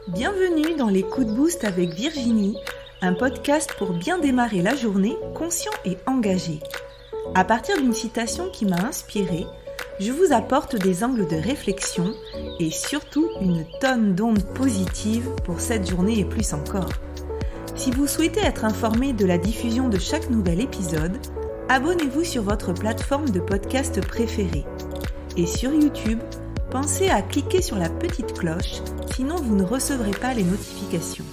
Bienvenue dans les coups de boost avec Virginie, un podcast pour bien démarrer la journée conscient et engagé. À partir d'une citation qui m'a inspirée, je vous apporte des angles de réflexion et surtout une tonne d'ondes positives pour cette journée et plus encore. Si vous souhaitez être informé de la diffusion de chaque nouvel épisode, abonnez-vous sur votre plateforme de podcast préférée. Et sur YouTube, pensez à cliquer sur la petite cloche, sinon vous ne recevrez pas les notifications.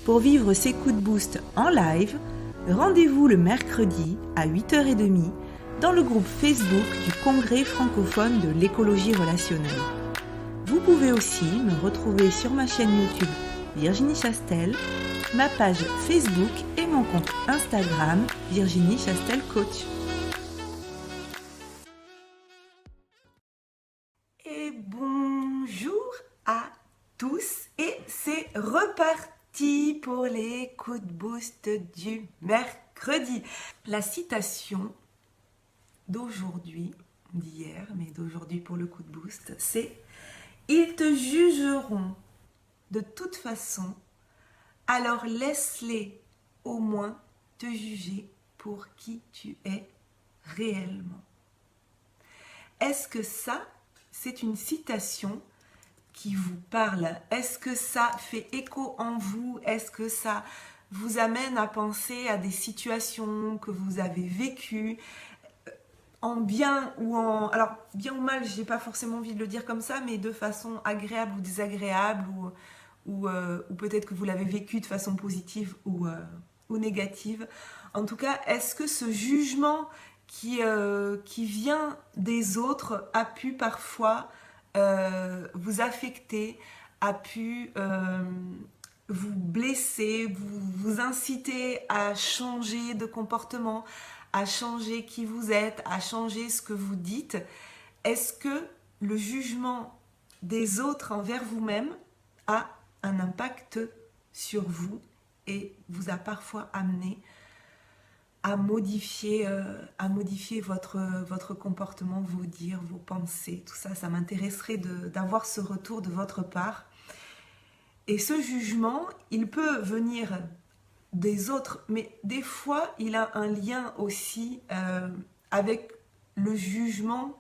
Pour vivre ces coups de boost en live, rendez-vous le mercredi à 8h30 dans le groupe Facebook du Congrès francophone de l'écologie relationnelle. Vous pouvez aussi me retrouver sur ma chaîne YouTube Virginie Chastel, ma page Facebook et mon compte Instagram Virginie Chastel Coach. Et bonjour à tous et c'est reparti pour les coups de boost du mercredi. La citation d'aujourd'hui, d'hier, mais d'aujourd'hui pour le coup de boost, c'est « Ils te jugeront de toute façon, alors laisse-les au moins te juger pour qui tu es réellement. » Est-ce que ça, c'est une citation qui vous parle? Est-ce que ça fait écho en vous? Est-ce que ça vous amène à penser à des situations que vous avez vécues, en bien ou en... Alors, bien ou mal, j'ai pas forcément envie de le dire comme ça, mais de façon agréable ou désagréable, ou peut-être que vous l'avez vécu de façon positive ou négative. En tout cas, est-ce que ce jugement qui vient des autres a pu parfois vous affecter, a pu vous blesser, vous inciter à changer de comportement, à changer qui vous êtes, à changer ce que vous dites? Est-ce que le jugement des autres envers vous-même a un impact sur vous et vous a parfois amené à modifier votre comportement, vos dires, vos pensées, tout ça? Ça m'intéresserait d'avoir ce retour de votre part. Et ce jugement, il peut venir des autres, mais des fois, il a un lien aussi avec le jugement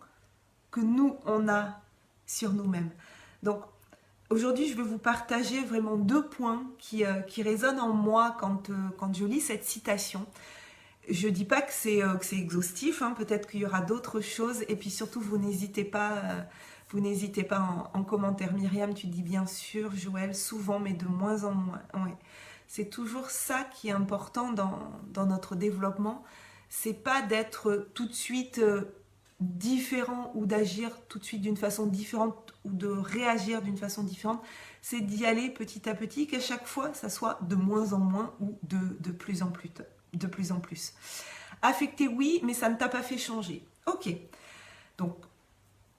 que nous, on a sur nous-mêmes. Donc, aujourd'hui, je vais vous partager vraiment 2 points qui résonnent en moi quand je lis cette citation. Je ne dis pas que c'est exhaustif, hein, peut-être qu'il y aura d'autres choses, et puis surtout, vous n'hésitez pas en commentaire. Myriam, tu dis bien sûr, Joël, souvent, mais de moins en moins. Ouais. C'est toujours ça qui est important dans notre développement. C'est pas d'être tout de suite différent ou d'agir tout de suite d'une façon différente ou de réagir d'une façon différente. C'est d'y aller petit à petit, qu'à chaque fois, ça soit de moins en moins ou de plus en plus. Affecté, oui, mais ça ne t'a pas fait changer. Ok. Donc,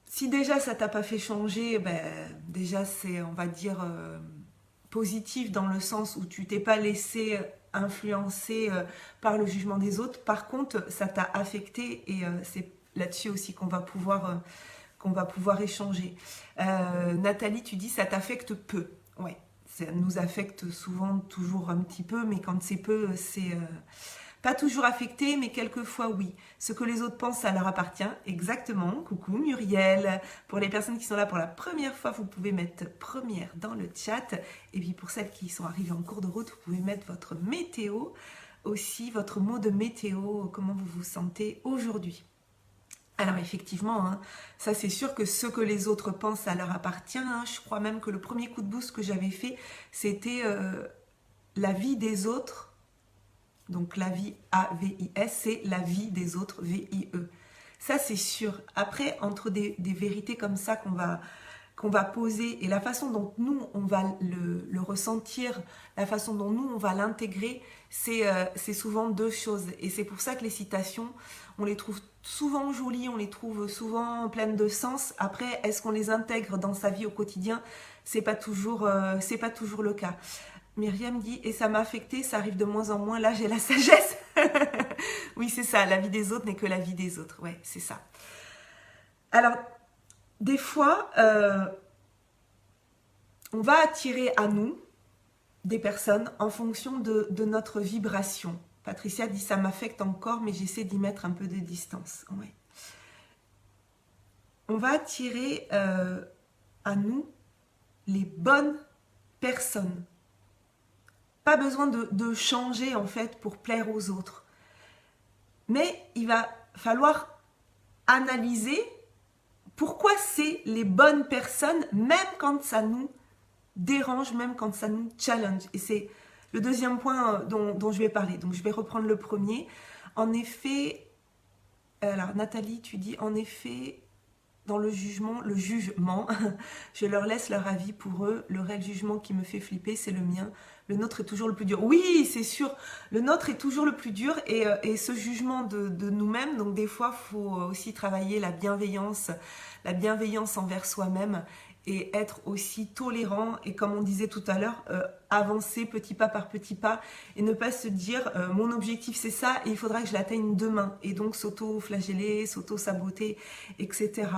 si déjà ça t'a pas fait changer, déjà c'est, on va dire, positif dans le sens où tu t'es pas laissé influencer par le jugement des autres. Par contre, ça t'a affecté et c'est là-dessus aussi qu'on va pouvoir échanger. Nathalie, tu dis ça t'affecte peu. Ouais, ça nous affecte souvent, toujours un petit peu, mais quand c'est peu, c'est pas toujours affecté, mais quelquefois oui. Ce que les autres pensent, ça leur appartient. Exactement. Coucou Muriel. Pour les personnes qui sont là pour la première fois, vous pouvez mettre première dans le chat. Et puis pour celles qui sont arrivées en cours de route, vous pouvez mettre votre météo aussi, votre mot de météo, comment vous vous sentez aujourd'hui. Alors effectivement, hein, ça c'est sûr que ce que les autres pensent, ça leur appartient. Hein. Je crois même que le premier coup de boost que j'avais fait, c'était la vie des autres. Donc la vie A-V-I-S, c'est la vie des autres V-I-E. Ça c'est sûr. Après, entre des vérités comme ça qu'on va poser et la façon dont nous on va le ressentir, la façon dont nous on va l'intégrer, c'est souvent 2 choses. Et c'est pour ça que les citations, on les trouve souvent jolies, on les trouve souvent pleines de sens. Après, est-ce qu'on les intègre dans sa vie au quotidien? C'est pas toujours le cas. Myriam dit, et ça m'a affecté, ça arrive de moins en moins, là j'ai la sagesse. Oui, c'est ça, la vie des autres n'est que la vie des autres, ouais, c'est ça. Alors, des fois, on va attirer à nous des personnes en fonction de notre vibration. Patricia dit ça m'affecte encore, mais j'essaie d'y mettre un peu de distance. Ouais. On va attirer à nous les bonnes personnes. Pas besoin de changer en fait pour plaire aux autres. Mais il va falloir analyser pourquoi c'est les bonnes personnes, même quand ça nous dérange, même quand ça nous challenge. Et c'est le deuxième point dont je vais parler. Donc je vais reprendre le premier. En effet, alors Nathalie, tu dis en effet, dans le jugement, je leur laisse leur avis pour eux. Le réel jugement qui me fait flipper, c'est le mien. Le nôtre est toujours le plus dur. Oui, c'est sûr, le nôtre est toujours le plus dur et ce jugement de nous-mêmes, donc des fois, il faut aussi travailler la bienveillance envers soi-même et être aussi tolérant et comme on disait tout à l'heure, avancer petit pas par petit pas et ne pas se dire mon objectif c'est ça et il faudra que je l'atteigne demain et donc s'auto-flageller, s'auto-saboter, etc.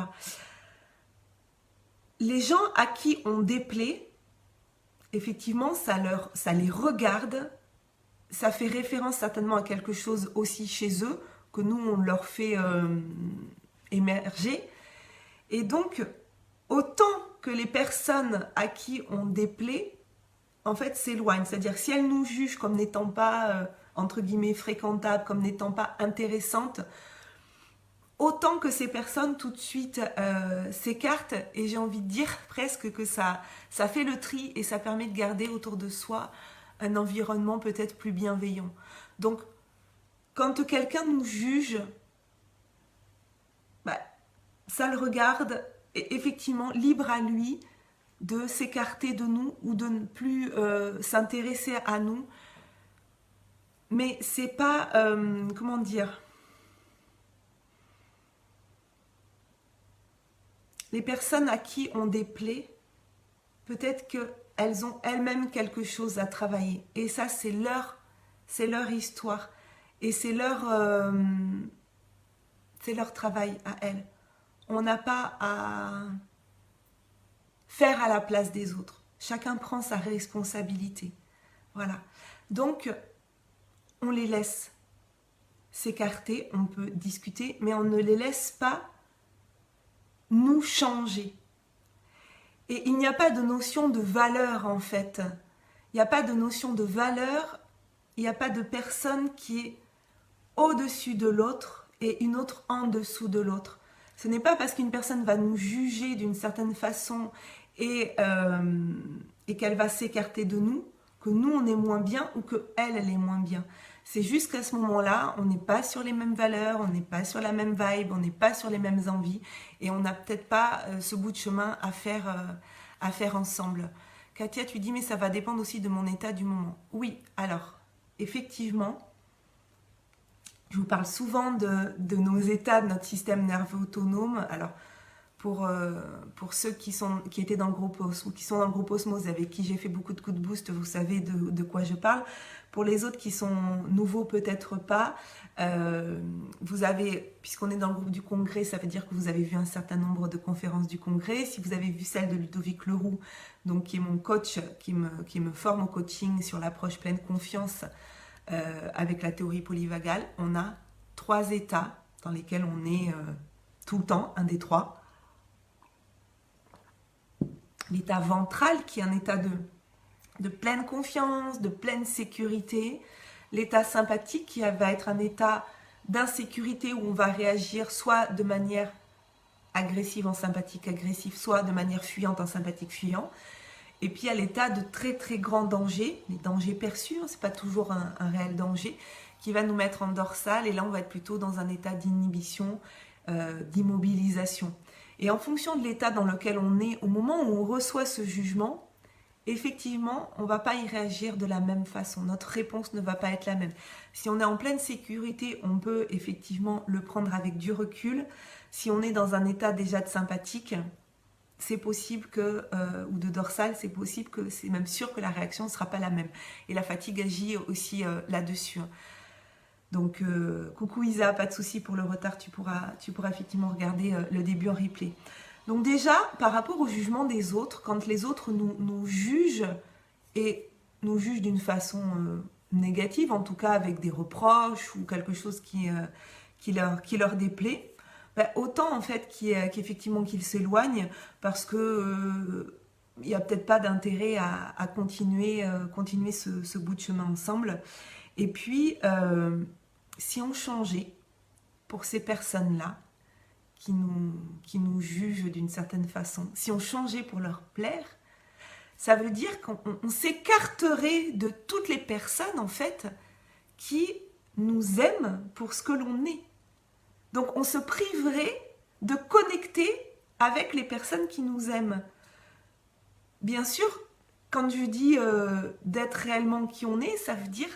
Les gens à qui on déplaît, effectivement, ça les regarde, ça fait référence certainement à quelque chose aussi chez eux, que nous, on leur fait émerger. Et donc, autant que les personnes à qui on déplaît, en fait, s'éloignent. C'est-à-dire, si elles nous jugent comme n'étant pas, entre guillemets, fréquentables, comme n'étant pas intéressantes, autant que ces personnes tout de suite s'écartent et j'ai envie de dire presque que ça fait le tri et ça permet de garder autour de soi un environnement peut-être plus bienveillant. Donc, quand quelqu'un nous juge, bah, ça le regarde et effectivement, libre à lui de s'écarter de nous ou de ne plus s'intéresser à nous. Mais c'est pas, comment dire... Les personnes à qui on déplaît, peut-être qu'elles ont elles-mêmes quelque chose à travailler. Et ça, c'est leur histoire. Et c'est leur travail à elles. On n'a pas à faire à la place des autres. Chacun prend sa responsabilité. Voilà. Donc, on les laisse s'écarter, on peut discuter, mais on ne les laisse pas nous changer. Et il n'y a pas de notion de valeur en fait. Il n'y a pas de notion de valeur, il n'y a pas de personne qui est au-dessus de l'autre et une autre en dessous de l'autre. Ce n'est pas parce qu'une personne va nous juger d'une certaine façon et qu'elle va s'écarter de nous que nous on est moins bien ou qu'elle est moins bien. C'est juste qu'à ce moment-là, on n'est pas sur les mêmes valeurs, on n'est pas sur la même vibe, on n'est pas sur les mêmes envies et on n'a peut-être pas ce bout de chemin à faire ensemble. Katia, tu dis, mais ça va dépendre aussi de mon état du moment. Oui, alors, effectivement, je vous parle souvent de nos états, de notre système nerveux autonome. Alors, pour ceux qui étaient dans le groupe Osmose, ou qui sont dans le groupe Osmose, avec qui j'ai fait beaucoup de coups de boost, vous savez de quoi je parle. Pour les autres qui sont nouveaux, peut-être pas, vous avez, puisqu'on est dans le groupe du congrès, ça veut dire que vous avez vu un certain nombre de conférences du congrès. Si vous avez vu celle de Ludovic Leroux, donc qui est mon coach, qui me forme au coaching sur l'approche pleine confiance avec la théorie polyvagale, on a 3 états dans lesquels on est tout le temps, un des 3. L'état ventral qui est un état de pleine confiance, de pleine sécurité. L'état sympathique qui va être un état d'insécurité où on va réagir soit de manière agressive en sympathique agressif, soit de manière fuyante en sympathique fuyant. Et puis il y a l'état de très très grand danger, les dangers perçus, c'est pas toujours un réel danger, qui va nous mettre en dorsale et là on va être plutôt dans un état d'inhibition, d'immobilisation. Et en fonction de l'état dans lequel on est, au moment où on reçoit ce jugement, effectivement, on ne va pas y réagir de la même façon. Notre réponse ne va pas être la même. Si on est en pleine sécurité, on peut effectivement le prendre avec du recul. Si on est dans un état déjà de sympathique, c'est possible que, ou de dorsale, c'est possible que, c'est même sûr que la réaction ne sera pas la même. Et la fatigue agit aussi là-dessus. Donc, coucou Isa, pas de souci pour le retard, tu pourras effectivement regarder le début en replay. Donc déjà, par rapport au jugement des autres, quand les autres nous jugent, et nous jugent d'une façon négative, en tout cas avec des reproches ou quelque chose qui leur déplaît, ben, autant en fait qu'effectivement qu'ils s'éloignent, parce que il n'y a peut-être pas d'intérêt à continuer ce bout de chemin ensemble. Et puis, si on changeait pour ces personnes-là, qui nous jugent d'une certaine façon, si on changeait pour leur plaire, ça veut dire qu'on s'écarterait de toutes les personnes, en fait, qui nous aiment pour ce que l'on est. Donc, on se priverait de connecter avec les personnes qui nous aiment. Bien sûr, quand je dis d'être réellement qui on est, ça veut dire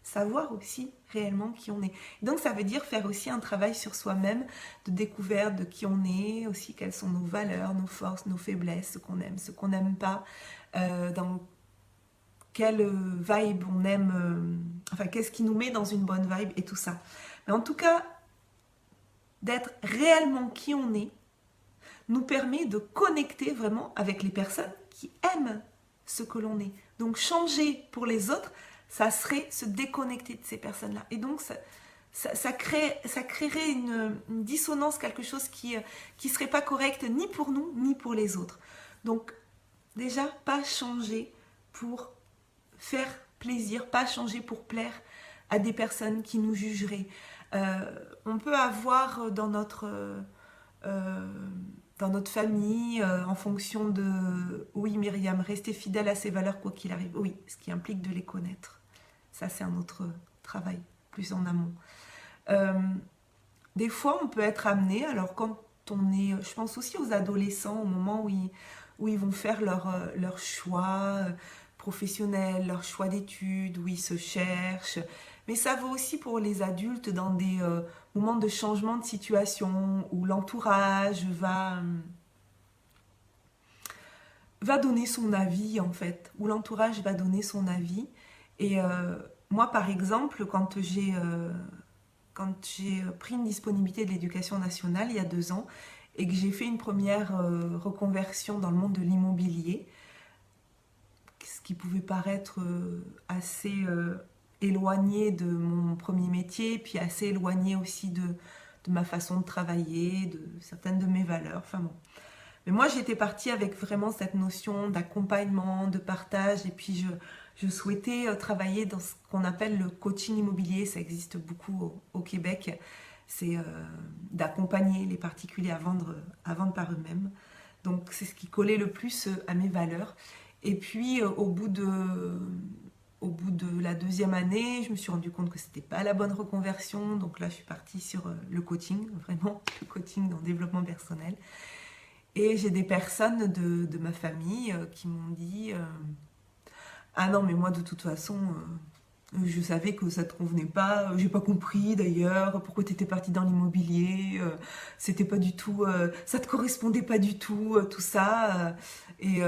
savoir aussi réellement qui on est. Donc ça veut dire faire aussi un travail sur soi-même, de découverte de qui on est, aussi quelles sont nos valeurs, nos forces, nos faiblesses, ce qu'on n'aime pas, dans quelle vibe on aime, enfin qu'est-ce qui nous met dans une bonne vibe et tout ça. Mais en tout cas, d'être réellement qui on est, nous permet de connecter vraiment avec les personnes qui aiment ce que l'on est. Donc changer pour les autres, ça serait se déconnecter de ces personnes-là. Et donc, ça créerait une dissonance, quelque chose qui serait pas correct ni pour nous, ni pour les autres. Donc, déjà, pas changer pour faire plaisir, pas changer pour plaire à des personnes qui nous jugeraient. On peut avoir dans notre famille, en fonction de... Oui, Myriam, rester fidèle à ses valeurs quoi qu'il arrive. Oui, ce qui implique de les connaître. Ça, c'est un autre travail, plus en amont. Des fois, on peut être amené, alors quand on est... Je pense aussi aux adolescents, au moment où ils vont faire leur choix professionnel, leur choix d'études, où ils se cherchent. Mais ça vaut aussi pour les adultes dans des moments de changement de situation, où l'entourage va donner son avis, en fait, où l'entourage va donner son avis. Et moi, par exemple, quand j'ai pris une disponibilité de l'éducation nationale il y a 2 ans et que j'ai fait une première reconversion dans le monde de l'immobilier, ce qui pouvait paraître assez éloigné de mon premier métier, puis assez éloigné aussi de ma façon de travailler, de certaines de mes valeurs, enfin bon. Mais moi, j'étais partie avec vraiment cette notion d'accompagnement, de partage, et puis je souhaitais travailler dans ce qu'on appelle le coaching immobilier. Ça existe beaucoup au Québec. C'est d'accompagner les particuliers à vendre par eux-mêmes. Donc, c'est ce qui collait le plus à mes valeurs. Et puis, au bout de la 2e année, je me suis rendu compte que c'était pas la bonne reconversion. Donc là, je suis partie sur le coaching, vraiment le coaching dans le développement personnel. Et j'ai des personnes de ma famille qui m'ont dit ah non, mais moi de toute façon, je savais que ça te convenait pas, j'ai pas compris d'ailleurs pourquoi tu étais partie dans l'immobilier, c'était pas du tout, ça te correspondait pas du tout, tout ça. Et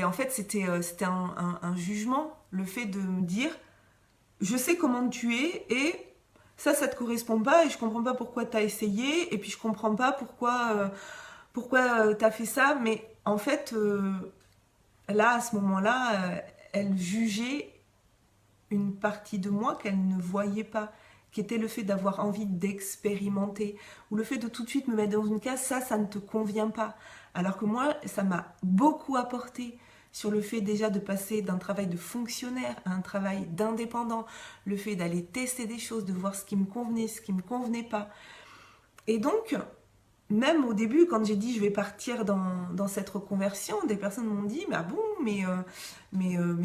en fait, c'était un jugement, le fait de me dire je sais comment tu es et ça te correspond pas et je comprends pas pourquoi tu as essayé et puis je comprends pas pourquoi tu as fait ça, mais en fait, là, à ce moment-là, elle jugeait une partie de moi qu'elle ne voyait pas, qui était le fait d'avoir envie d'expérimenter, ou le fait de tout de suite me mettre dans une case, ça ne te convient pas. Alors que moi, ça m'a beaucoup apporté sur le fait déjà de passer d'un travail de fonctionnaire à un travail d'indépendant, le fait d'aller tester des choses, de voir ce qui me convenait, ce qui ne me convenait pas. Et donc, même au début, quand j'ai dit je vais partir dans cette reconversion, des personnes m'ont dit mais ah bon, mais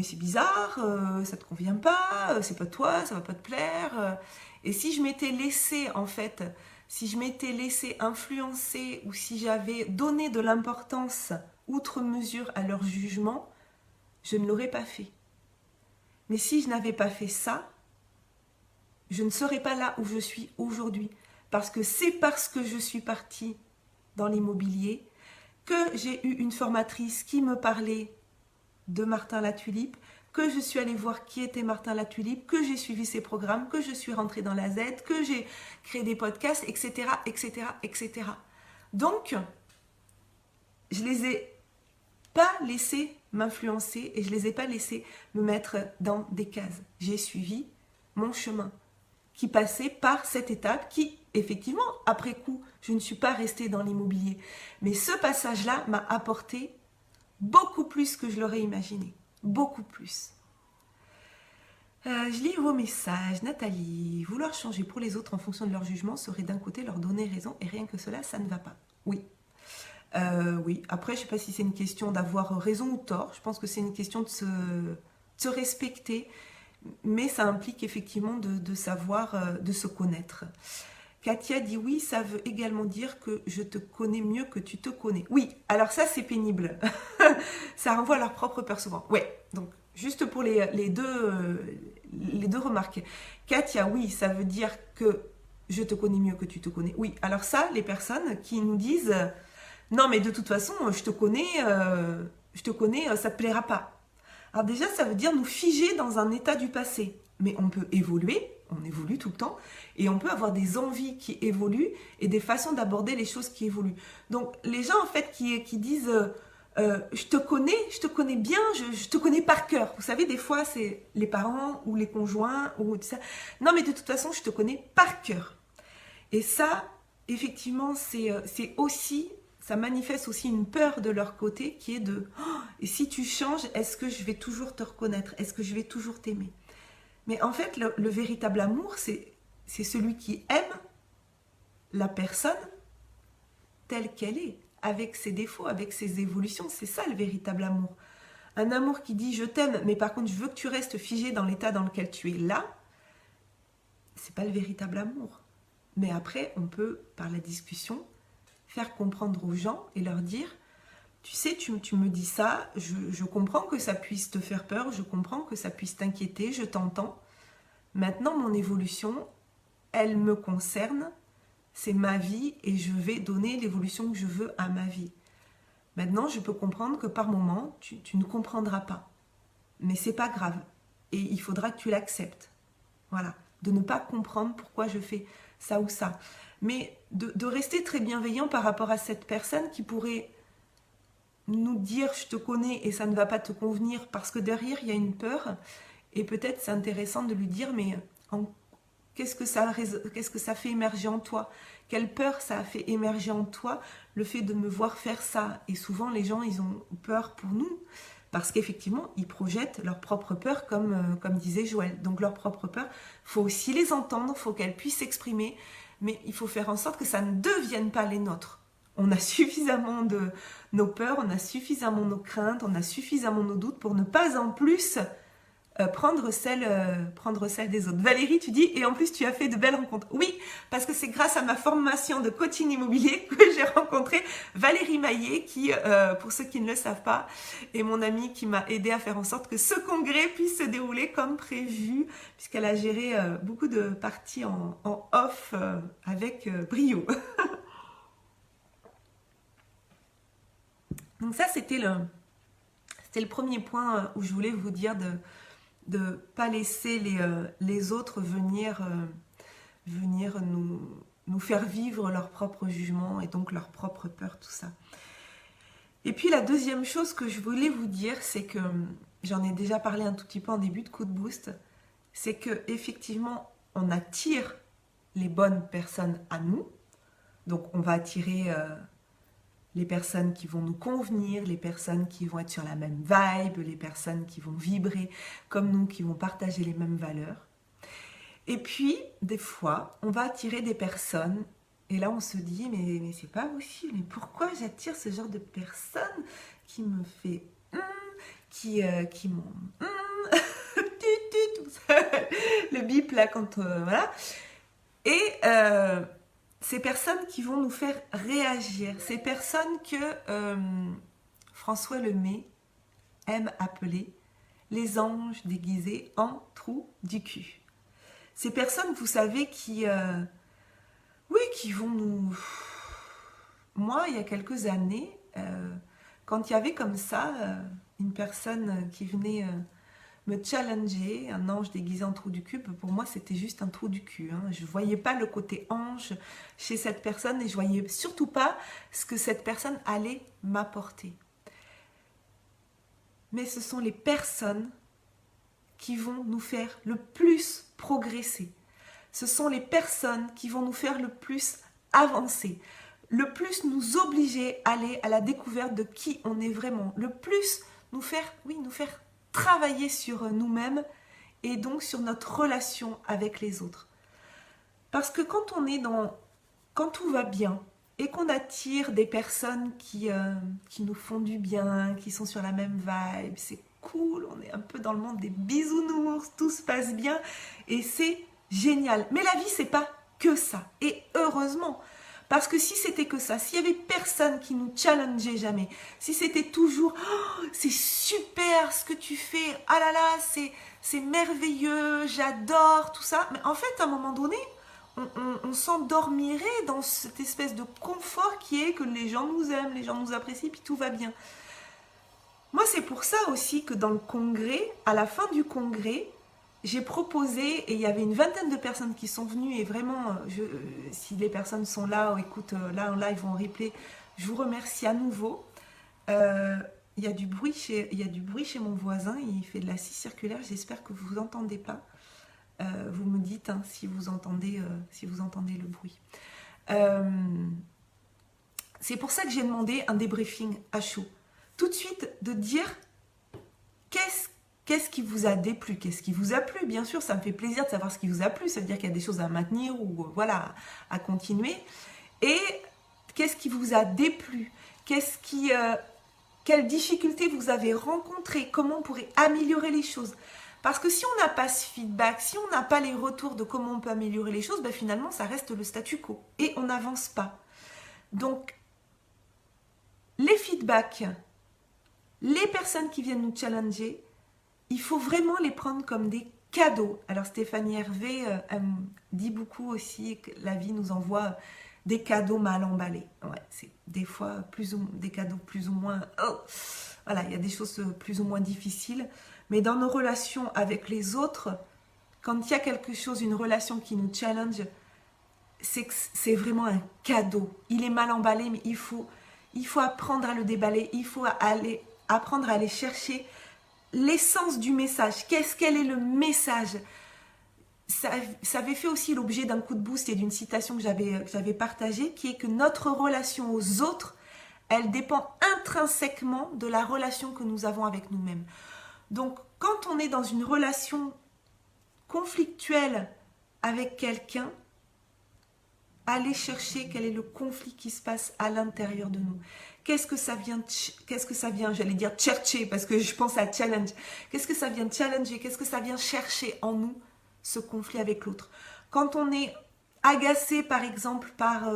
c'est bizarre, ça te convient pas, c'est pas toi, ça va pas te plaire. Et si je m'étais laissée influencer ou si j'avais donné de l'importance outre mesure à leur jugement, je ne l'aurais pas fait. Mais si je n'avais pas fait ça, je ne serais pas là où je suis aujourd'hui. Parce que c'est parce que je suis partie dans l'immobilier que j'ai eu une formatrice qui me parlait de Martin Latulipe, que je suis allée voir qui était Martin Latulipe, que j'ai suivi ses programmes, que je suis rentrée dans la Z, que j'ai créé des podcasts, etc., etc., etc. Donc, je les ai pas laissés m'influencer et je les ai pas laissés me mettre dans des cases. J'ai suivi mon chemin qui passait par cette étape qui, effectivement, après coup, je ne suis pas restée dans l'immobilier. Mais ce passage-là m'a apporté beaucoup plus que je l'aurais imaginé. Beaucoup plus. Je lis vos messages. Nathalie, vouloir changer pour les autres en fonction de leur jugement serait d'un côté leur donner raison et rien que cela, ça ne va pas. Oui. Oui. Après, je ne sais pas si c'est une question d'avoir raison ou tort. Je pense que c'est une question de se respecter. Mais ça implique effectivement de savoir, de se connaître. Katia dit oui, ça veut également dire que je te connais mieux que tu te connais. Oui, alors ça c'est pénible. Ça renvoie à leur propre peur souvent. Ouais, donc juste pour les deux remarques. Katia, oui, ça veut dire que je te connais mieux que tu te connais. Oui, alors ça, les personnes qui nous disent non mais de toute façon, je te connais, ça te plaira pas. Alors déjà, ça veut dire nous figer dans un état du passé. Mais on peut évoluer, on évolue tout le temps, et on peut avoir des envies qui évoluent et des façons d'aborder les choses qui évoluent. Donc les gens en fait qui disent je te connais bien, je te connais par cœur. Vous savez, des fois c'est les parents ou les conjoints ou tout ça. Non mais de toute façon, je te connais par cœur. Et ça, effectivement, c'est aussi... Ça manifeste aussi une peur de leur côté qui est de oh, et si tu changes, est-ce que je vais toujours te reconnaître? Est-ce que je vais toujours t'aimer? Mais en fait, le véritable amour, c'est celui qui aime la personne telle qu'elle est, avec ses défauts, avec ses évolutions. C'est ça le véritable amour. Un amour qui dit je t'aime, mais par contre je veux que tu restes figé dans l'état dans lequel tu es là, c'est pas le véritable amour. Mais après, on peut, par la discussion, faire comprendre aux gens et leur dire tu sais, tu me dis ça, je comprends que ça puisse te faire peur, je comprends que ça puisse t'inquiéter, je t'entends. Maintenant, mon évolution, elle me concerne, c'est ma vie et je vais donner l'évolution que je veux à ma vie. Maintenant, je peux comprendre que par moment, tu ne comprendras pas. Mais c'est pas grave. Et il faudra que tu l'acceptes. Voilà. De ne pas comprendre pourquoi je fais ça ou ça. Mais de rester très bienveillant par rapport à cette personne qui pourrait nous dire je te connais et ça ne va pas te convenir parce que derrière il y a une peur et peut-être c'est intéressant de lui dire mais qu'est-ce que ça fait émerger en toi? Quelle peur ça a fait émerger en toi le fait de me voir faire ça? Et souvent les gens ils ont peur pour nous parce qu'effectivement ils projettent leur propre peur comme disait Joël. Donc leur propre peur, il faut aussi les entendre, il faut qu'elles puissent s'exprimer, mais il faut faire en sorte que ça ne devienne pas les nôtres. On a suffisamment de nos peurs, on a suffisamment nos craintes, on a suffisamment nos doutes pour ne pas en plus prendre celle des autres. Valérie, tu dis, et en plus tu as fait de belles rencontres. Oui, parce que c'est grâce à ma formation de coaching immobilier que j'ai rencontré Valérie Maillet, qui, pour ceux qui ne le savent pas, est mon amie qui m'a aidé à faire en sorte que ce congrès puisse se dérouler comme prévu, puisqu'elle a géré beaucoup de parties en off avec brio. Donc ça, c'était le premier point où je voulais vous dire de ne pas laisser les autres venir nous faire vivre leur propre jugement et donc leur propre peur, tout ça. Et puis la deuxième chose que je voulais vous dire, c'est que, j'en ai déjà parlé un tout petit peu en début de coup de boost, c'est que effectivement on attire les bonnes personnes à nous, donc on va attirer... les personnes qui vont nous convenir, les personnes qui vont être sur la même vibe, les personnes qui vont vibrer comme nous, qui vont partager les mêmes valeurs. Et puis, des fois, on va attirer des personnes, et là on se dit, mais c'est pas possible, mais pourquoi j'attire ce genre de personne qui me fait qui m'ont le bip là quand voilà. Et ces personnes qui vont nous faire réagir, ces personnes que François Lemay aime appeler les anges déguisés en trous du cul. Ces personnes, vous savez, qui vont nous... Moi, il y a quelques années, quand il y avait comme ça une personne qui venait me challenger, un ange déguisé en trou du cul, pour moi c'était juste un trou du cul. Hein. Je ne voyais pas le côté ange chez cette personne et je ne voyais surtout pas ce que cette personne allait m'apporter. Mais ce sont les personnes qui vont nous faire le plus progresser. Ce sont les personnes qui vont nous faire le plus avancer, le plus nous obliger à aller à la découverte de qui on est vraiment, le plus nous faire travailler sur nous-mêmes et donc sur notre relation avec les autres. Parce que quand tout va bien et qu'on attire des personnes qui nous font du bien, qui sont sur la même vibe, c'est cool, on est un peu dans le monde des bisounours, tout se passe bien et c'est génial. Mais la vie, c'est pas que ça. Et heureusement, parce que si c'était que ça, s'il y avait personne qui nous challengeait jamais, si c'était toujours oh, c'est super ce que tu fais, ah là là, c'est merveilleux, j'adore, tout ça, mais en fait, à un moment donné, on s'endormirait dans cette espèce de confort qui est que les gens nous aiment, les gens nous apprécient, puis tout va bien. Moi, c'est pour ça aussi que dans le congrès, à la fin du congrès, j'ai proposé, et il y avait une vingtaine de personnes qui sont venues, et vraiment, si les personnes sont là, ou écoutent là en live ou en replay, je vous remercie à nouveau. Il y a du bruit chez mon voisin, il fait de la scie circulaire, j'espère que vous n'entendez pas. Vous me dites hein, si vous entendez le bruit. C'est pour ça que j'ai demandé un débriefing à chaud. Tout de suite, de dire qu'est-ce qui vous a déplu, qu'est-ce qui vous a plu. Bien sûr, ça me fait plaisir de savoir ce qui vous a plu, ça veut dire qu'il y a des choses à maintenir ou voilà, à continuer. Et qu'est-ce qui vous a déplu, quelles difficultés vous avez rencontrées, comment on pourrait améliorer les choses. Parce que si on n'a pas ce feedback, si on n'a pas les retours de comment on peut améliorer les choses, ben finalement, ça reste le statu quo et on n'avance pas. Donc, les feedbacks, les personnes qui viennent nous challenger, il faut vraiment les prendre comme des cadeaux. Alors Stéphanie Hervé elle dit beaucoup aussi que la vie nous envoie des cadeaux mal emballés. Ouais, c'est des fois des cadeaux plus ou moins... Oh, voilà, il y a des choses plus ou moins difficiles. Mais dans nos relations avec les autres, quand il y a quelque chose, une relation qui nous challenge, c'est vraiment un cadeau. Il est mal emballé, mais il faut apprendre à le déballer. Il faut apprendre à aller chercher l'essence du message. Quel est le message? Ça avait fait aussi l'objet d'un coup de boost et d'une citation que j'avais partagée, qui est que notre relation aux autres, elle dépend intrinsèquement de la relation que nous avons avec nous-mêmes. Donc, quand on est dans une relation conflictuelle avec quelqu'un, allez chercher quel est le conflit qui se passe à l'intérieur de nous. Qu'est-ce que ça vient, j'allais dire chercher, parce que je pense à challenge. Qu'est-ce que ça vient challenger? Qu'est-ce que ça vient chercher en nous, ce conflit avec l'autre? Quand on est agacé, par exemple, par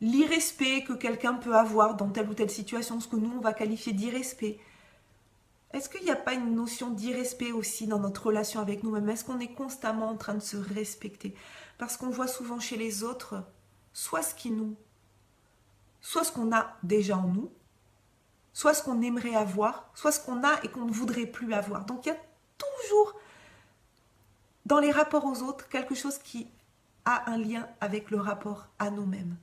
l'irrespect que quelqu'un peut avoir dans telle ou telle situation, ce que nous, on va qualifier d'irrespect, est-ce qu'il n'y a pas une notion d'irrespect aussi dans notre relation avec nous-mêmes? Est-ce qu'on est constamment en train de se respecter? Parce qu'on voit souvent chez les autres, soit ce qu'on a déjà en nous, soit ce qu'on aimerait avoir, soit ce qu'on a et qu'on ne voudrait plus avoir. Donc il y a toujours, dans les rapports aux autres, quelque chose qui a un lien avec le rapport à nous-mêmes.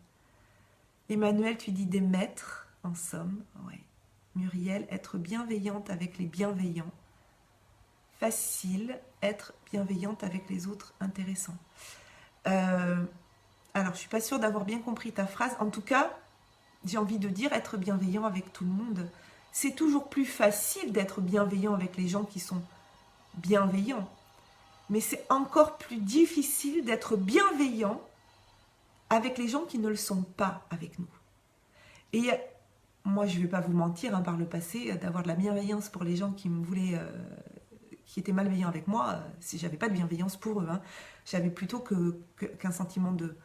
Emmanuel, tu dis des maîtres, en somme, ouais. Muriel, être bienveillante avec les bienveillants. Facile, être bienveillante avec les autres, intéressant. Alors, je ne suis pas sûre d'avoir bien compris ta phrase. En tout cas, j'ai envie de dire être bienveillant avec tout le monde. C'est toujours plus facile d'être bienveillant avec les gens qui sont bienveillants. Mais c'est encore plus difficile d'être bienveillant avec les gens qui ne le sont pas avec nous. Et moi, je ne vais pas vous mentir, hein, par le passé, d'avoir de la bienveillance pour les gens qui me voulaient, qui étaient malveillants avec moi, si j'avais pas de bienveillance pour eux, hein, j'avais plutôt qu'un sentiment de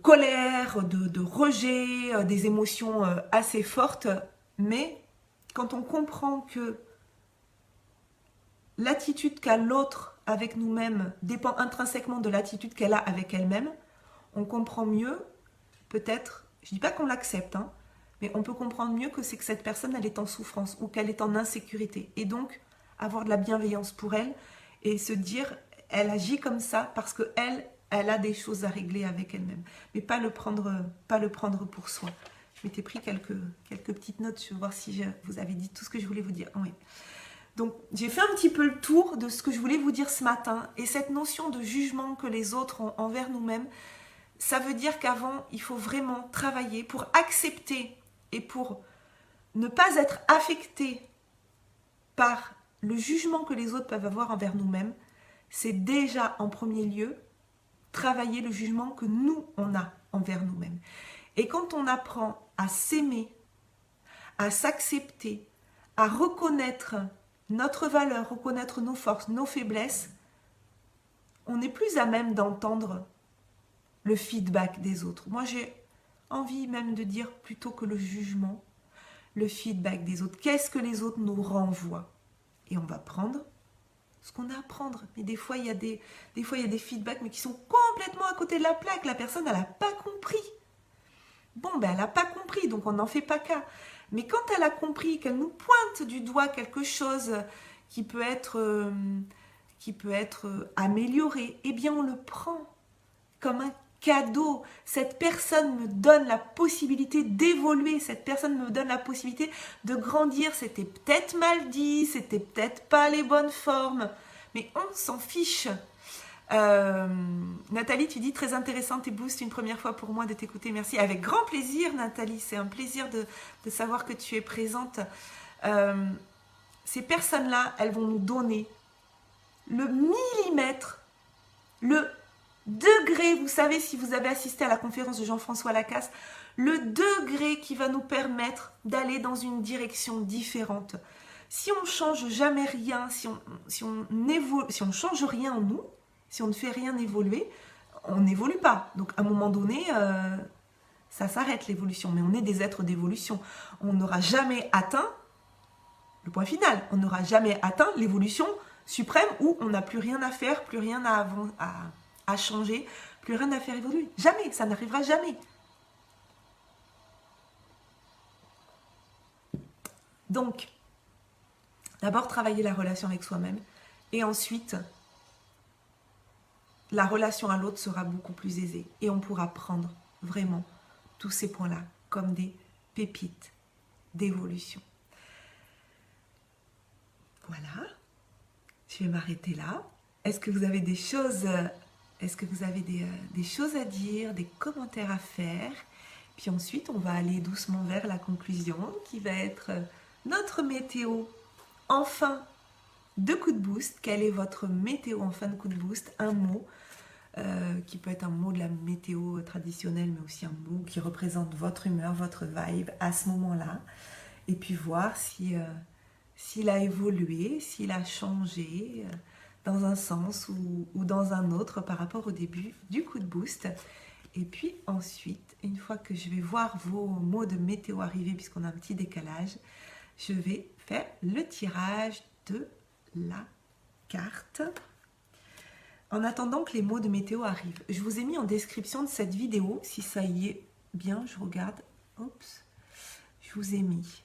colère, de rejet, des émotions assez fortes. Mais quand on comprend que l'attitude qu'a l'autre avec nous-mêmes dépend intrinsèquement de l'attitude qu'elle a avec elle-même, on comprend mieux, peut-être, je ne dis pas qu'on l'accepte, hein, mais on peut comprendre mieux que c'est que cette personne, elle est en souffrance ou qu'elle est en insécurité. Et donc, avoir de la bienveillance pour elle et se dire, elle agit comme ça parce que elle a des choses à régler avec elle-même. Mais pas le prendre pour soi. Je m'étais pris quelques petites notes, je vais voir si vous avez dit tout ce que je voulais vous dire. Oui. Donc, j'ai fait un petit peu le tour de ce que je voulais vous dire ce matin. Et cette notion de jugement que les autres ont envers nous-mêmes, ça veut dire qu'avant, il faut vraiment travailler pour accepter et pour ne pas être affecté par le jugement que les autres peuvent avoir envers nous-mêmes. C'est déjà en premier lieu travailler le jugement que nous, on a envers nous-mêmes. Et quand on apprend à s'aimer, à s'accepter, à reconnaître notre valeur, reconnaître nos forces, nos faiblesses, on est plus à même d'entendre le feedback des autres. Moi, j'ai envie même de dire plutôt que le jugement, le feedback des autres. Qu'est-ce que les autres nous renvoient? Et on va prendre ce qu'on a à prendre. Mais des fois, il y a des feedbacks mais qui sont complètement à côté de la plaque. La personne, elle n'a pas compris. Bon, ben, elle n'a pas compris, donc on n'en fait pas cas. Mais quand elle a compris, qu'elle nous pointe du doigt quelque chose qui peut être amélioré, eh bien on le prend comme un cadeau. Cette personne me donne la possibilité d'évoluer, cette personne me donne la possibilité de grandir. C'était peut-être mal dit, c'était peut-être pas les bonnes formes, mais on s'en fiche. Nathalie, tu dis très intéressante et boost, une première fois pour moi de t'écouter, merci. Avec grand plaisir Nathalie, c'est un plaisir de savoir que tu es présente. Ces personnes-là, elles vont nous donner le millimètre, le degré, vous savez si vous avez assisté à la conférence de Jean-François Lacasse, le degré qui va nous permettre d'aller dans une direction différente. Si on ne change jamais rien, si on change rien en nous, si on ne fait rien évoluer, on n'évolue pas. Donc à un moment donné, ça s'arrête l'évolution. Mais on est des êtres d'évolution. On n'aura jamais atteint le point final. On n'aura jamais atteint l'évolution suprême où on n'a plus rien à faire, plus rien à changer, plus rien à faire évoluer. Jamais, ça n'arrivera jamais. Donc, d'abord travailler la relation avec soi-même et ensuite la relation à l'autre sera beaucoup plus aisée et on pourra prendre vraiment tous ces points-là comme des pépites d'évolution. Voilà, je vais m'arrêter là. Est-ce que vous avez des choses, des choses à dire, des commentaires à faire? Puis ensuite, on va aller doucement vers la conclusion qui va être notre météo en fin de coup de boost. Quelle est votre météo en fin de coup de boost? Un mot qui peut être un mot de la météo traditionnelle, mais aussi un mot qui représente votre humeur, votre vibe à ce moment-là. Et puis voir s'il a évolué, s'il a changé dans un sens ou dans un autre par rapport au début du coup de boost. Et puis ensuite, une fois que je vais voir vos mots de météo arriver, puisqu'on a un petit décalage, je vais faire le tirage de la carte. En attendant que les mots de météo arrivent, je vous ai mis en description de cette vidéo, si ça y est bien, je regarde, oups, je vous ai mis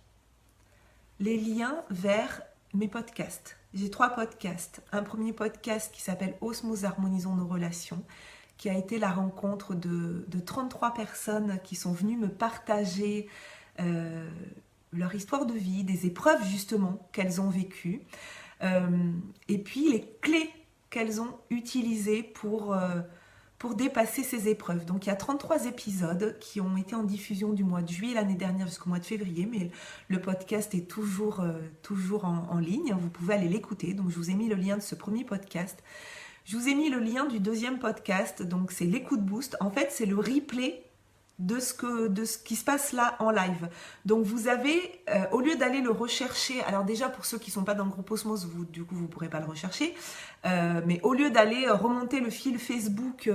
les liens vers mes podcasts. J'ai 3 podcasts. Un premier podcast qui s'appelle Osmose, harmonisons nos relations, qui a été la rencontre de 33 personnes qui sont venues me partager leur histoire de vie, des épreuves justement qu'elles ont vécues, et puis les clés qu'elles ont utilisées pour dépasser ces épreuves. Donc il y a 33 épisodes qui ont été en diffusion du mois de juillet l'année dernière jusqu'au mois de février, mais le podcast est toujours en ligne, vous pouvez aller l'écouter. Donc je vous ai mis le lien de ce premier podcast. Je vous ai mis le lien du deuxième podcast, donc c'est l'écoute boost. En fait, c'est le replay de ce qui se passe là en live. Donc vous avez, au lieu d'aller le rechercher, alors déjà pour ceux qui ne sont pas dans le groupe Osmose, du coup vous ne pourrez pas le rechercher, mais au lieu d'aller remonter le fil Facebook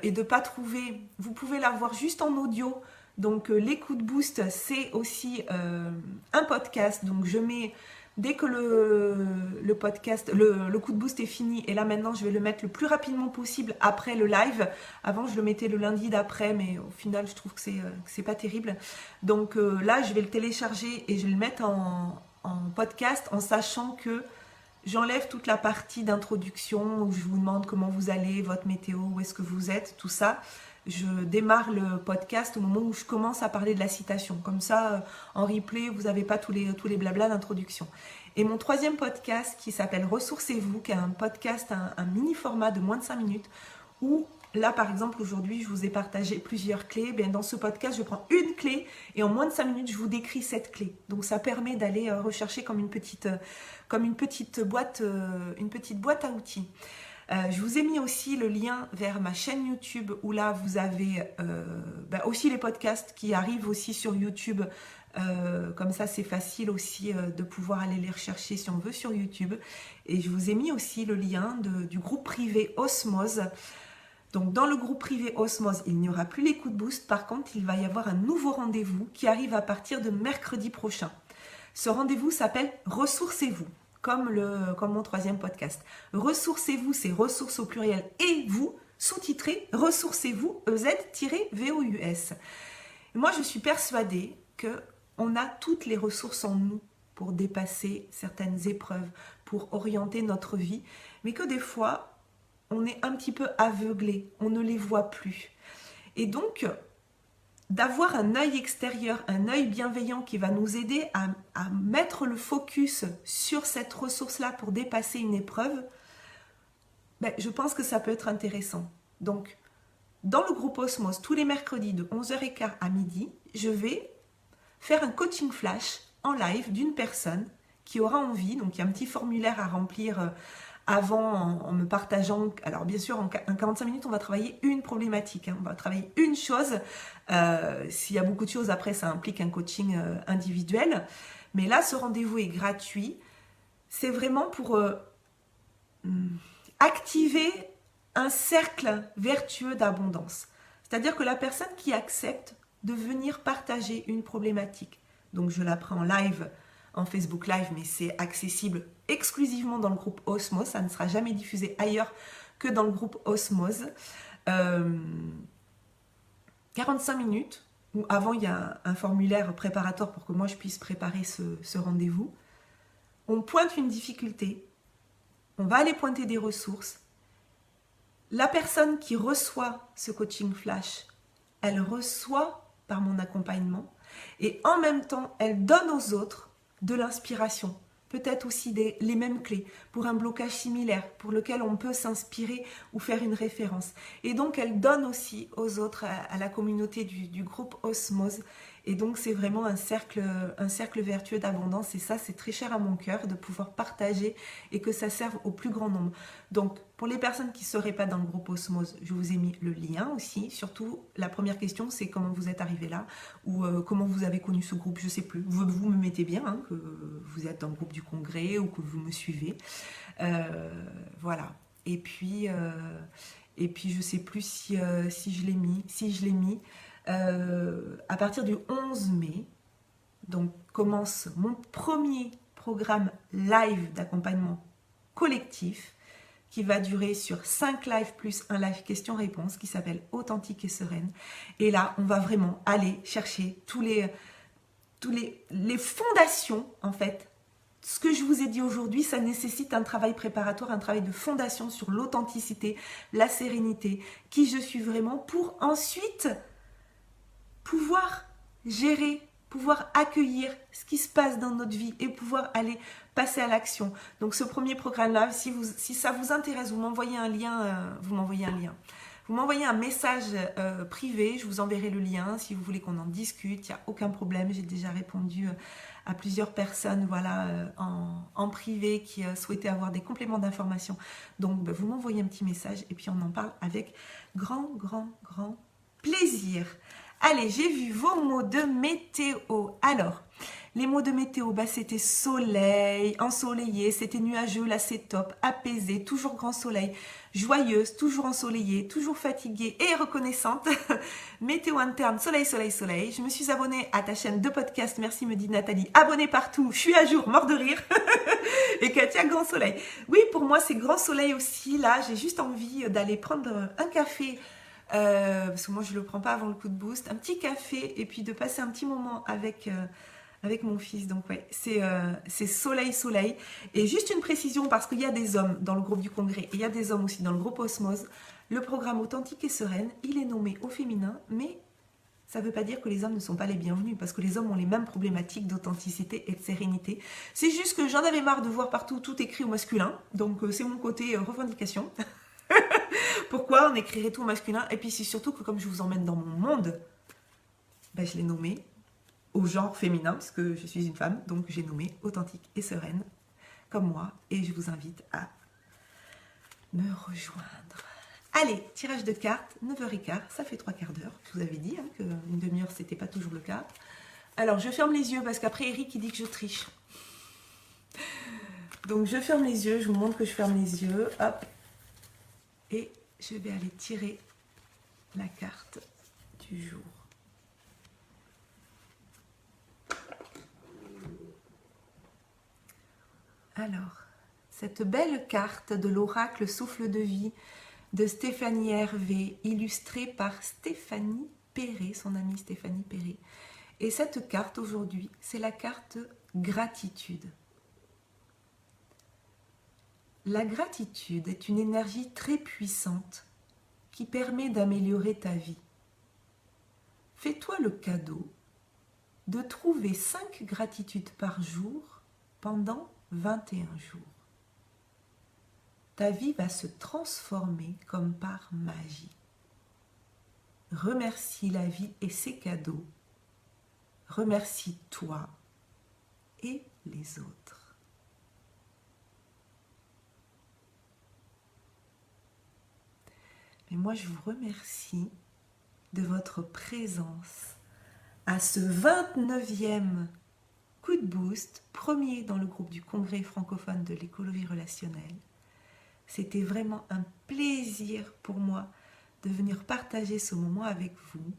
et de ne pas trouver, vous pouvez l'avoir juste en audio. Donc l'écoute boost, c'est aussi un podcast, donc je mets... Dès que le podcast, le coup de boost est fini, et là maintenant je vais le mettre le plus rapidement possible après le live. Avant je le mettais le lundi d'après, mais au final je trouve que c'est pas terrible. Donc là je vais le télécharger et je vais le mettre en podcast, en sachant que j'enlève toute la partie d'introduction où je vous demande comment vous allez, votre météo, où est-ce que vous êtes, tout ça. Je démarre le podcast au moment où je commence à parler de la citation. Comme ça, en replay, vous n'avez pas tous les blablas d'introduction. Et mon troisième podcast qui s'appelle Ressourcez-vous, qui est un podcast, un mini format de moins de 5 minutes, où là, par exemple, aujourd'hui, je vous ai partagé plusieurs clés. Bien, dans ce podcast, je prends une clé et en moins de 5 minutes, je vous décris cette clé. Donc, ça permet d'aller rechercher comme une petite boîte à outils. Je vous ai mis aussi le lien vers ma chaîne YouTube où là, vous avez aussi les podcasts qui arrivent aussi sur YouTube. Comme ça, c'est facile aussi de pouvoir aller les rechercher si on veut sur YouTube. Et je vous ai mis aussi le lien du groupe privé Osmose. Donc dans le groupe privé Osmose, il n'y aura plus les coups de boost. Par contre, il va y avoir un nouveau rendez-vous qui arrive à partir de mercredi prochain. Ce rendez-vous s'appelle Ressourcez-vous, comme mon troisième podcast. Ressourcez-vous, c'est ressources au pluriel et vous, sous-titré Ressourcez-vous, EZ-VOUS. Moi, je suis persuadée qu'on a toutes les ressources en nous pour dépasser certaines épreuves, pour orienter notre vie, mais que des fois, on est un petit peu aveuglé, on ne les voit plus. Et donc, d'avoir un œil extérieur, un œil bienveillant qui va nous aider à mettre le focus sur cette ressource-là pour dépasser une épreuve, je pense que ça peut être intéressant. Donc, dans le groupe Osmose, tous les mercredis de 11h15 à midi, je vais faire un coaching flash en live d'une personne qui aura envie. Donc, il y a un petit formulaire à remplir avant en me partageant. Alors bien sûr, en 45 minutes, on va travailler une problématique. On va travailler une chose. S'il y a beaucoup de choses, après, ça implique un coaching individuel. Mais là, ce rendez-vous est gratuit. C'est vraiment pour activer un cercle vertueux d'abondance. C'est-à-dire que la personne qui accepte de venir partager une problématique, donc je la prends en live, en Facebook Live, mais c'est accessible exclusivement dans le groupe Osmose. Ça ne sera jamais diffusé ailleurs que dans le groupe Osmose. 45 minutes, où avant il y a un formulaire préparatoire pour que moi je puisse préparer ce rendez-vous. On pointe une difficulté, on va aller pointer des ressources. La personne qui reçoit ce coaching flash, elle reçoit par mon accompagnement et en même temps, elle donne aux autres de l'inspiration, peut-être aussi les mêmes clés pour un blocage similaire pour lequel on peut s'inspirer ou faire une référence. Et donc, elle donne aussi aux autres, à la communauté du groupe Osmose. Et donc, c'est vraiment un cercle vertueux d'abondance. Et ça, c'est très cher à mon cœur de pouvoir partager et que ça serve au plus grand nombre. Donc, pour les personnes qui ne seraient pas dans le groupe Osmose, je vous ai mis le lien aussi. Surtout, la première question, c'est comment vous êtes arrivé là ou comment vous avez connu ce groupe, je ne sais plus. Vous me mettez bien, hein, que vous êtes dans le groupe du congrès ou que vous me suivez. Voilà. Et puis, je ne sais plus si je l'ai mis. Si je l'ai mis, à partir du 11 mai, donc commence mon premier programme live d'accompagnement collectif qui va durer sur 5 lives plus un live question-réponse qui s'appelle Authentique et Sereine. Et là, on va vraiment aller chercher tous les fondations, en fait. Ce que je vous ai dit aujourd'hui, ça nécessite un travail préparatoire, un travail de fondation sur l'authenticité, la sérénité, qui je suis vraiment, pour ensuite pouvoir gérer, pouvoir accueillir ce qui se passe dans notre vie et pouvoir aller passer à l'action. Donc ce premier programme-là, si ça vous intéresse, vous m'envoyez un lien. Vous m'envoyez un message privé, je vous enverrai le lien si vous voulez qu'on en discute, il n'y a aucun problème. J'ai déjà répondu à plusieurs personnes en privé qui souhaitaient avoir des compléments d'information. Donc vous m'envoyez un petit message et puis on en parle avec grand plaisir. Allez, j'ai vu vos mots de météo. Alors, les mots de météo, c'était soleil, ensoleillé, c'était nuageux, là c'est top, apaisé, toujours grand soleil, joyeuse, toujours ensoleillée, toujours fatiguée et reconnaissante. Météo interne, soleil, soleil, soleil. Je me suis abonnée à ta chaîne de podcast, merci me dit Nathalie. Abonnée partout, je suis à jour, mort de rire. Et Katia, grand soleil. Oui, pour moi c'est grand soleil aussi, là j'ai juste envie d'aller prendre un café. Parce que moi je ne le prends pas avant le coup de boost, un petit café et puis de passer un petit moment avec avec mon fils. Donc ouais, c'est soleil. Et juste une précision, parce qu'il y a des hommes dans le groupe du congrès, et il y a des hommes aussi dans le groupe Osmose. Le programme Authentique et Sereine, il est nommé au féminin, mais ça ne veut pas dire que les hommes ne sont pas les bienvenus, parce que les hommes ont les mêmes problématiques d'authenticité et de sérénité. C'est juste que j'en avais marre de voir partout tout écrit au masculin, donc c'est mon côté revendication. Pourquoi on écrirait tout au masculin? Et puis c'est surtout que comme je vous emmène dans mon monde, ben, je l'ai nommé au genre féminin, parce que je suis une femme, donc j'ai nommé Authentique et Sereine, comme moi, et je vous invite à me rejoindre. Allez, tirage de cartes, 9h15, ça fait 3 quarts d'heure. Je vous avais dit qu'une demi-heure, c'était pas toujours le cas. Alors, je ferme les yeux, parce qu'après, Eric, il dit que je triche. Donc, je ferme les yeux, je vous montre que je ferme les yeux. Hop. Et je vais aller tirer la carte du jour. Alors, cette belle carte de l'oracle Souffle de vie de Stéphanie Hervé, illustrée par Stéphanie Perret, son amie Stéphanie Perret. Et cette carte aujourd'hui, c'est la carte gratitude. La gratitude est une énergie très puissante qui permet d'améliorer ta vie. Fais-toi le cadeau de trouver 5 gratitudes par jour pendant 21 jours. Ta vie va se transformer comme par magie. Remercie la vie et ses cadeaux. Remercie toi et les autres. Mais moi, je vous remercie de votre présence à ce 29e coup de boost, premier dans le groupe du Congrès francophone de l'écologie relationnelle. C'était vraiment un plaisir pour moi de venir partager ce moment avec vous.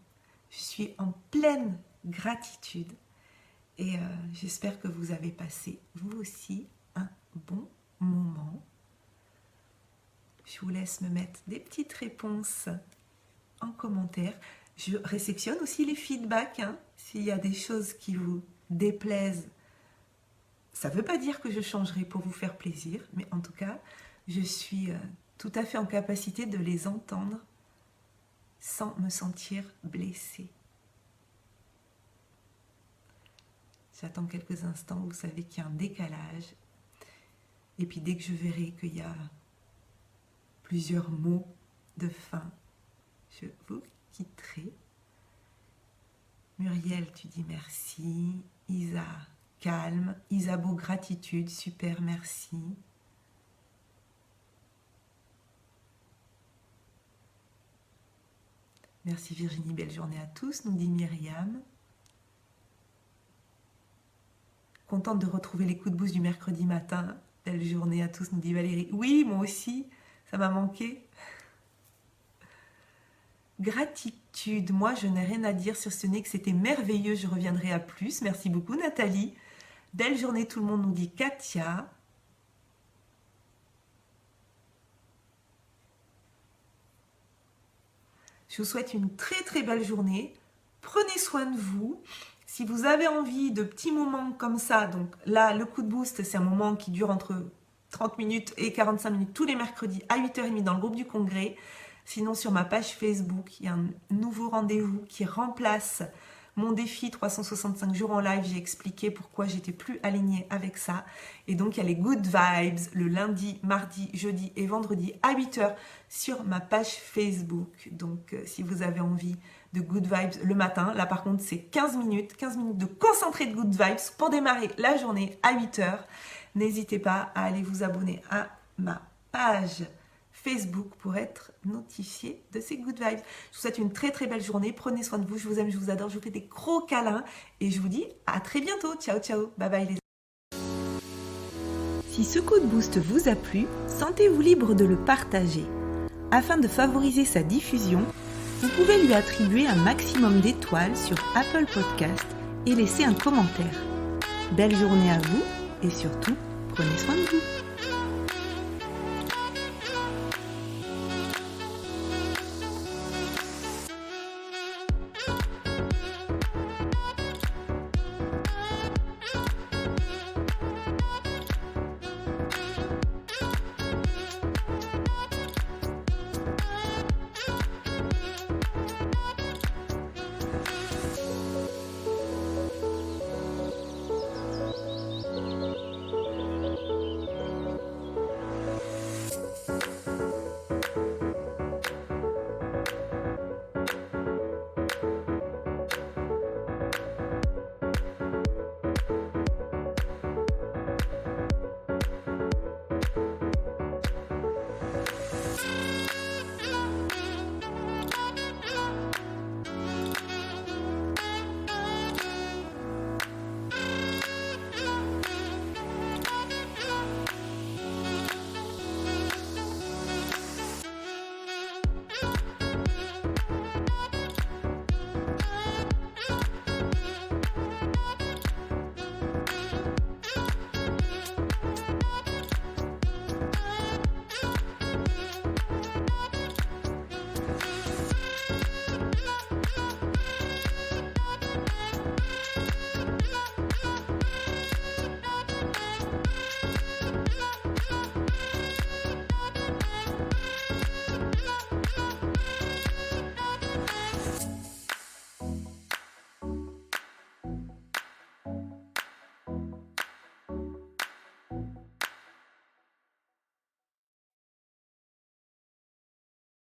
Je suis en pleine gratitude et j'espère que vous avez passé, vous aussi, un bon moment. Je vous laisse me mettre des petites réponses en commentaire. Je réceptionne aussi les feedbacks. S'il y a des choses qui vous déplaisent, ça ne veut pas dire que je changerai pour vous faire plaisir, mais en tout cas, je suis tout à fait en capacité de les entendre sans me sentir blessée. J'attends quelques instants, vous savez qu'il y a un décalage. Et puis dès que je verrai qu'il y a plusieurs mots de fin, je vous quitterai. Muriel, tu dis merci. Isa, calme. Isabeau, gratitude, super, merci. Merci Virginie, belle journée à tous, nous dit Myriam. Contente de retrouver les coups de boost du mercredi matin. Belle journée à tous, nous dit Valérie. Oui, moi aussi, ça m'a manqué. Gratitude, moi je n'ai rien à dire sur ce n'est que c'était merveilleux, je reviendrai à plus. Merci beaucoup Nathalie. Belle journée tout le monde, nous dit Katia. Je vous souhaite une très très belle journée. Prenez soin de vous. Si vous avez envie de petits moments comme ça, donc là, le coup de boost, c'est un moment qui dure entre 30 minutes et 45 minutes tous les mercredis à 8h30 dans le groupe du congrès. Sinon, sur ma page Facebook, il y a un nouveau rendez-vous qui remplace mon défi 365 jours en live. J'ai expliqué pourquoi j'étais plus alignée avec ça. Et donc, il y a les good vibes le lundi, mardi, jeudi et vendredi à 8h sur ma page Facebook. Donc, si vous avez envie de good vibes le matin, là par contre, c'est 15 minutes de concentré de good vibes pour démarrer la journée à 8h. N'hésitez pas à aller vous abonner à ma page Facebook pour être notifié de ces good vibes. Je vous souhaite une très très belle journée. Prenez soin de vous. Je vous aime, je vous adore. Je vous fais des gros câlins. Et je vous dis à très bientôt. Ciao, ciao. Bye bye les amis. Si ce coup de boost vous a plu, sentez-vous libre de le partager. Afin de favoriser sa diffusion, vous pouvez lui attribuer un maximum d'étoiles sur Apple Podcast et laisser un commentaire. Belle journée à vous et surtout, prenez soin de vous.